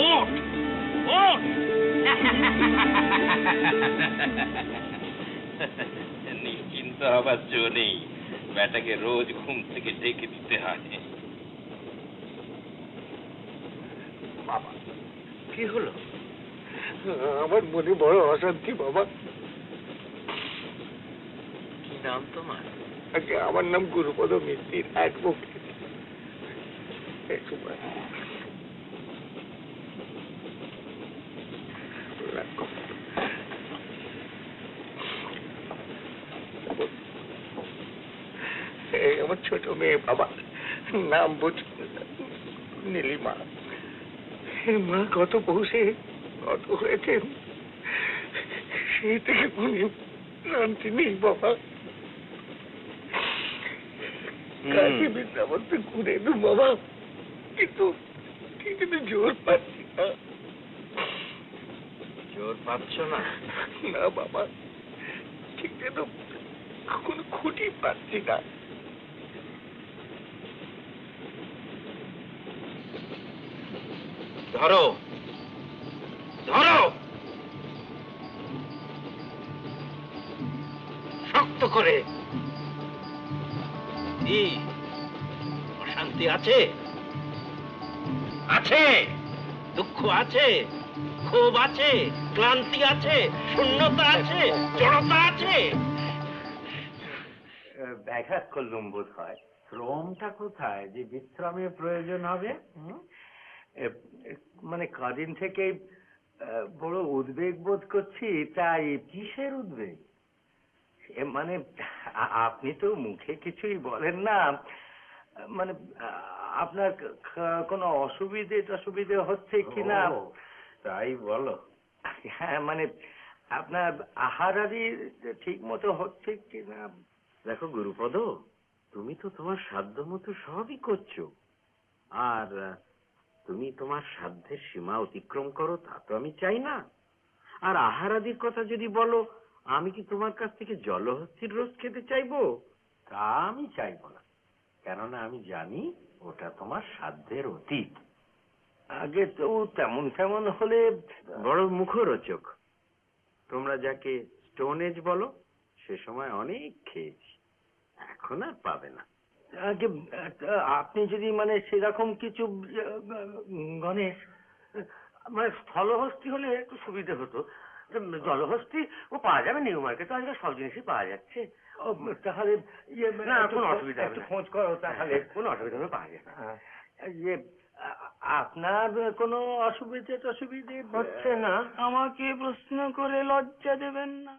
ওঠ ওঠ। নিশ্চিন্ত হবার জো নেই, ব্যাটাকে রোজ ঘুম থেকে ডেকে দিতে হয়। বাবা, কি হলো? আমার মনে বড় অশান্তি বাবা। কি নাম তোমার? আগে আমার নাম গুরুপদ মিত্তির, অ্যাডভোকেট। আমার ছোট মেয়ে বাবা, নাম বুঝ নীলিমা। মা কত পৌষে কত হয়েছে, সেই থেকে মনে শান্তি নেই বাবা। কাশী বৃন্দাবনতে ঘুরে এলুম বাবা, কিন্তু জোর পাচ্ছি না। জোর পাচ্ছ না? না বাবা, ঠিক যেন কোনো খুঁটি পাচ্ছি না। ধরো ধরো, শক্ত করে। কি অশান্তি আছে? আছে, দুঃখ আছে, ক্ষোভ আছে, ক্লান্তি আছে, শূন্যতা আছে, জড়তা আছে। ব্যাঘাত করলুম বোধ হয়। শ্রমটা কোথায় যে বিশ্রামের প্রয়োজন হবে? মানে কদিন থেকে বড় উদ্বেগ বোধ করছি। তাই কিসের উদ্বেগ? মানে আপনি তো মুখে কিছুই বলেন না। মানে আপনার কোনো অসুবিধে হচ্ছে কিনা তাই বলো। হ্যাঁ, মানে আপনার আহার আদি ঠিক মতো হচ্ছে কিনা। দেখো গুরুপদ, তুমি তো তোমার সাধ্য মতো সবই করছো, আর তুমি তোমার সাধ্যের সীমা অতিক্রম করো তা তো আমি চাই না। আর আহার আদির কথা যদি বলো, আমি কি তোমার কাছ থেকে জলহস্তির রোজ খেতে চাইবো? তা আমি চাইবো না, কেননা আমি জানি ওটা তোমার সাধ্যের অতীত। আগে তো তেমন হলে বড় মুখরোচক। তোমরা যাকে স্টোন এজ বলো, সে সময় অনেক খেয়েছি, এখন আর পাবে না। আগে আপনি যদি মানে সেরকম কিছু গণেশ, মানে স্থলহস্তি হলে একটু সুবিধে হতো। জলহস্তি ও পাওয়া যাবে নিউ মার্কেটে, আজকাল সব জিনিসই পাওয়া যাচ্ছে। তাহলে না, কোনো অসুবিধা হবে না, খোঁজ করো তাহলে। কোনো অসুবিধা হবে, পাওয়া যাবে। ইয়ে, আপনার কোনো অসুবিধে হচ্ছে না? আমাকে প্রশ্ন করে লজ্জা দেবেন না।